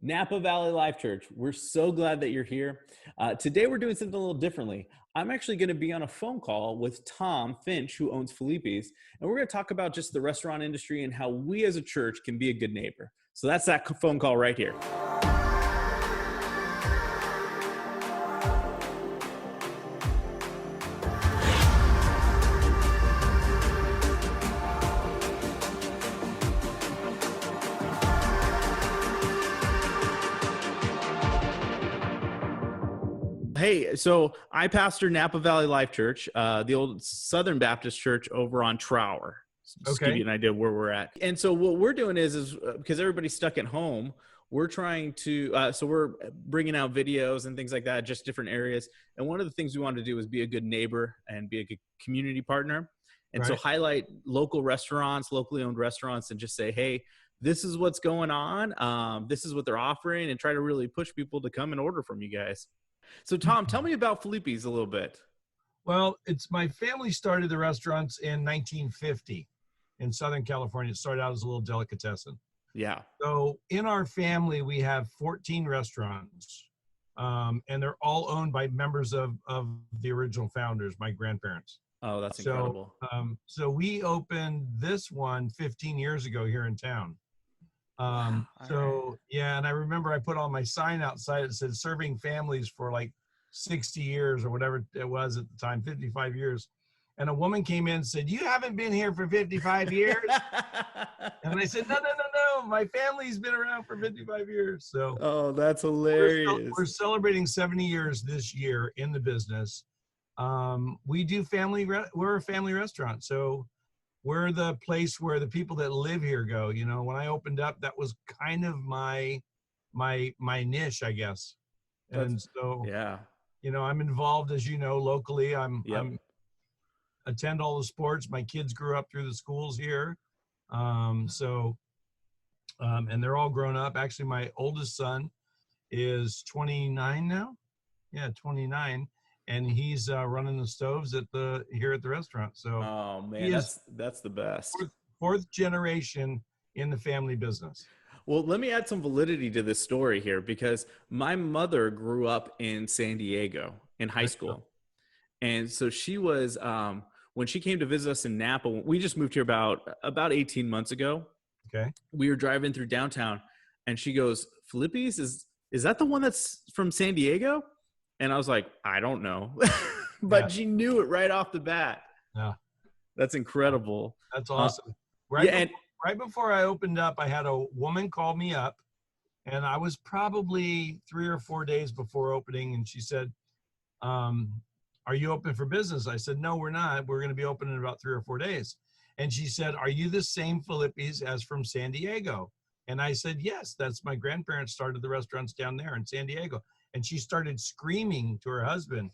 Napa Valley Life Church. We're so glad that you're here. Today, we're doing something a little differently. I'm actually going to be on a phone call with Tom Finch, who owns Filippis, and we're going to talk about just the restaurant industry and how we as a church can be a good neighbor. So that's that phone call right here. Hey, so I pastor Napa Valley Life Church, the old Southern Baptist church over on Trower. Just to give you an idea of where we're at. And so what we're doing is because everybody's stuck at home, we're trying to, so we're bringing out videos and things like that, just different areas. And one of the things we wanted to do was be a good neighbor and be a good community partner. And so highlight local restaurants, locally owned restaurants, and just say, hey, this is what's going on. This is what they're offering, and try to really push people to come and order from you guys. So Tom, tell me about Filippis a little bit. Well, it's my family started the restaurants in 1950 in Southern California. It started out as a little delicatessen. Yeah. So in our family, we have 14 restaurants, and they're all owned by members of the original founders, my grandparents. Oh, that's incredible. So we opened this one 15 years ago here in town. Yeah, and I remember I put on my sign outside. It said serving families for like 60 years or whatever it was at the time, 55 years. And a woman came in and said, "You haven't been here for 55 years?" And I said, no, my family's been around for 55 years. So, oh, that's hilarious. We're celebrating 70 years this year in the business. We do we're a family restaurant. So we're the place where the people that live here go. You know, when I opened up, that was kind of my niche, I guess. And so, yeah, you know, I'm involved, as you know, locally. I'm attend all the sports. My kids grew up through the schools here. And they're all grown up. Actually, my oldest son is 29 now. Yeah, 29. And he's running the stoves here at the restaurant. So, oh man, that's the best. Fourth generation in the family business. Well, let me add some validity to this story here, because my mother grew up in San Diego in high school. And so she was, when she came to visit us in Napa, we just moved here about 18 months ago. Okay. We were driving through downtown and she goes, "Filippis, is that the one that's from San Diego?" And I was like, "I don't know." But she knew it right off the bat. Yeah. That's incredible. That's awesome. Right before I opened up, I had a woman call me up, and I was probably 3 or 4 days before opening, and she said, "Are you open for business?" I said, "No, we're not. We're going to be open in about 3 or 4 days." And she said, "Are you the same Filippis as from San Diego?" And I said, "Yes, that's my grandparents started the restaurants down there in San Diego." And she started screaming to her husband,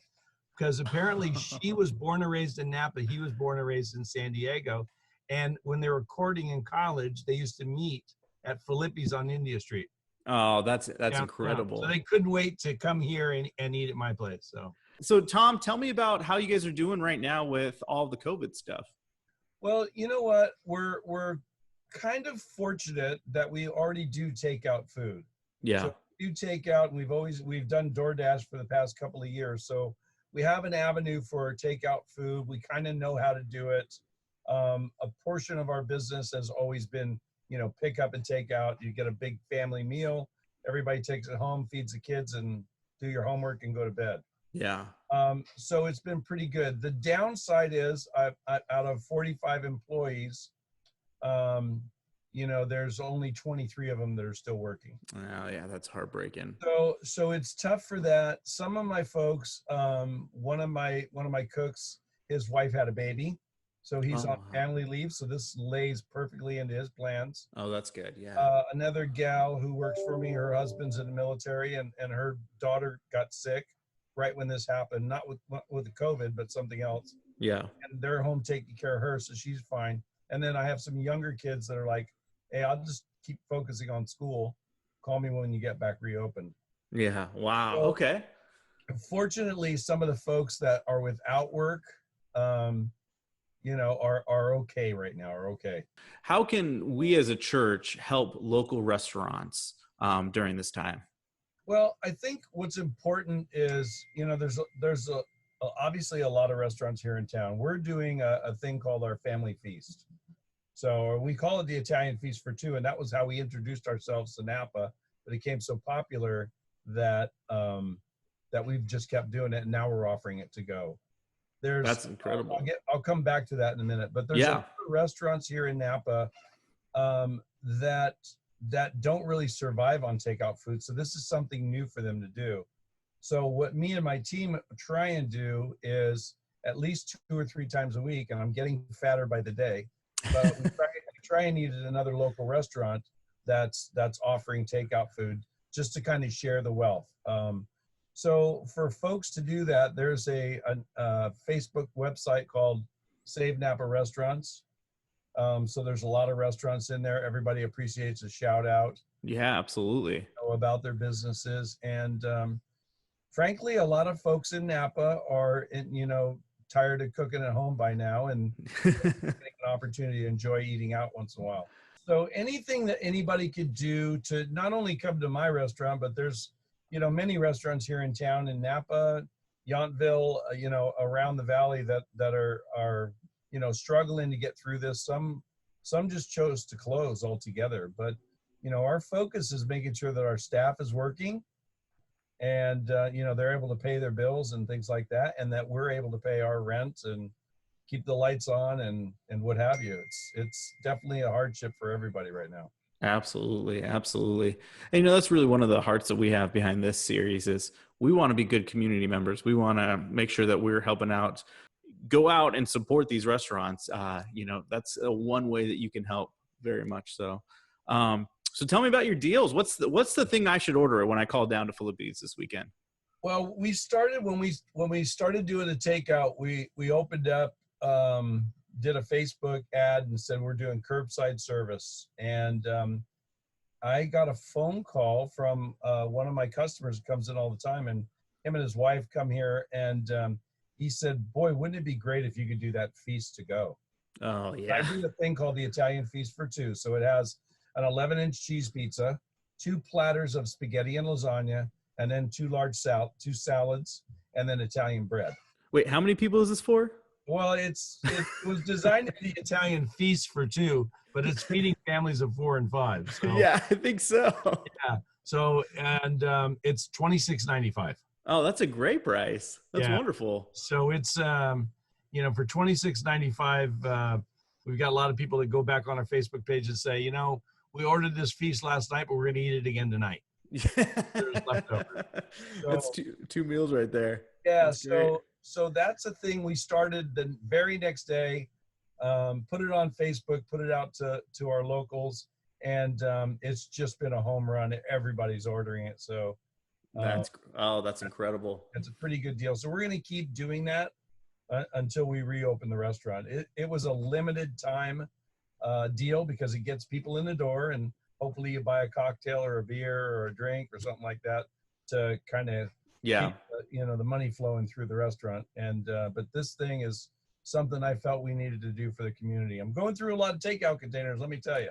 because apparently she was born and raised in Napa. He was born and raised in San Diego. And when they were courting in college, they used to meet at Filippis on India Street. Oh, that's incredible. So they couldn't wait to come here and eat at my place. So Tom, tell me about how you guys are doing right now with all the COVID stuff. Well, you know what? We're kind of fortunate that we already do takeout food. Yeah. So we do takeout, and we've done DoorDash for the past couple of years. So we have an avenue for takeout food. We kind of know how to do it. A portion of our business has always been, you know, pick up and take out. You get a big family meal. Everybody takes it home, feeds the kids, and do your homework and go to bed. Yeah. So it's been pretty good. The downside is out of 45 employees, you know, there's only 23 of them that are still working. Oh yeah, that's heartbreaking. So it's tough for that. Some of my folks, one of my cooks, his wife had a baby, so he's on family leave. So this lays perfectly into his plans. Oh, that's good. Yeah. Another gal who works for me, her husband's in the military, and her daughter got sick right when this happened, not with the COVID, but something else. Yeah. And they're home taking care of her, so she's fine. And then I have some younger kids that are like, "Hey, I'll just keep focusing on school. Call me when you get back reopened." Yeah. Wow. So, okay. Fortunately, some of the folks that are without work, you know, are okay right now, are okay. How can we as a church help local restaurants during this time? Well, I think what's important is, there's obviously a lot of restaurants here in town. We're doing a thing called our family feast. So we call it the Italian Feast for Two, and that was how we introduced ourselves to Napa. But it became so popular that that we've just kept doing it, and now we're offering it to go. That's incredible. I'll come back to that in a minute. But there's a lot of restaurants here in Napa that don't really survive on takeout food. So this is something new for them to do. So what me and my team try and do is at least 2 or 3 times a week, and I'm getting fatter by the day, but we try and eat at another local restaurant that's offering takeout food, just to kind of share the wealth. So for folks to do that, there's a Facebook website called Save Napa Restaurants. So there's a lot of restaurants in there. Everybody appreciates a shout out. Yeah, absolutely. About their businesses. And frankly, a lot of folks in Napa are, tired of cooking at home by now and getting an opportunity to enjoy eating out once in a while. So anything that anybody could do to not only come to my restaurant, but there's, many restaurants here in town in Napa, Yountville, around the valley that are struggling to get through this. Some just chose to close altogether. But, our focus is making sure that our staff is working and, they're able to pay their bills and things like that, and that we're able to pay our rent and keep the lights on and what have you. It's definitely a hardship for everybody right now. Absolutely. Absolutely. And, that's really one of the hearts that we have behind this series is we want to be good community members. We want to make sure that we're helping out. Go out and support these restaurants. That's one way that you can help very much so. So tell me about your deals. What's the thing I should order when I call down to Filippis this weekend? Well, we started when we started doing the takeout, we opened up, did a Facebook ad and said we're doing curbside service. And I got a phone call from one of my customers who comes in all the time, and him and his wife come here, and he said, boy, wouldn't it be great if you could do that feast to go? Oh, yeah. I do a thing called the Italian Feast for Two. So it has an 11-inch cheese pizza, 2 platters of spaghetti and lasagna, and then 2 large salads, and then Italian bread. Wait, how many people is this for? Well, it was designed to be Italian Feast for Two, but it's feeding families of 4 and 5. So, yeah, I think so. Yeah. So, and it's $26.95. Oh, that's a great price. That's wonderful. So it's, for $26.95, we've got a lot of people that go back on our Facebook page and say, we ordered this feast last night, but we're going to eat it again tonight. There's leftover. So, that's two meals right there. Yeah. So that's a thing we started the very next day, put it on Facebook, put it out to our locals, and it's just been a home run. Everybody's ordering it. So that's incredible. It's a pretty good deal. So we're going to keep doing that until we reopen the restaurant. It was a limited time deal because it gets people in the door, and hopefully you buy a cocktail or a beer or a drink or something like that to kind of keep, the money flowing through the restaurant. And but this thing is something I felt we needed to do for the community. I'm going through a lot of takeout containers, let me tell you.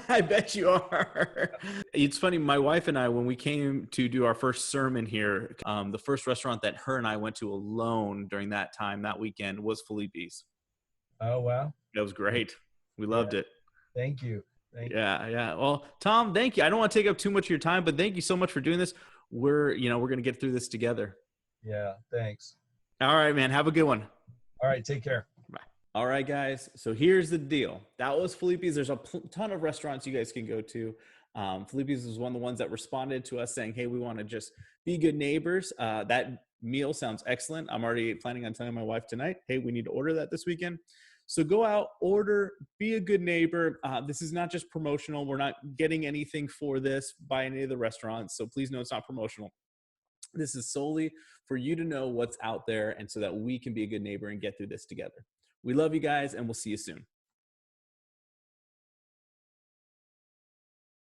I bet you are. It's funny, my wife and I, when we came to do our first sermon here, the first restaurant that her and I went to alone during that time, that weekend, was Filippis. Oh, wow. That was great. We loved it. Thank you. Yeah. Well, Tom, thank you. I don't want to take up too much of your time, but thank you so much for doing this. We're going to get through this together. Yeah, thanks. All right, man. Have a good one. All right, take care. Bye. All right, guys. So here's the deal. That was Filippis. There's a ton of restaurants you guys can go to. Filippis was one of the ones that responded to us saying, hey, we want to just be good neighbors. That meal sounds excellent. I'm already planning on telling my wife tonight, hey, we need to order that this weekend. So go out, order, be a good neighbor. This is not just promotional. We're not getting anything for this by any of the restaurants. So please know it's not promotional. This is solely for you to know what's out there and so that we can be a good neighbor and get through this together. We love you guys, and we'll see you soon.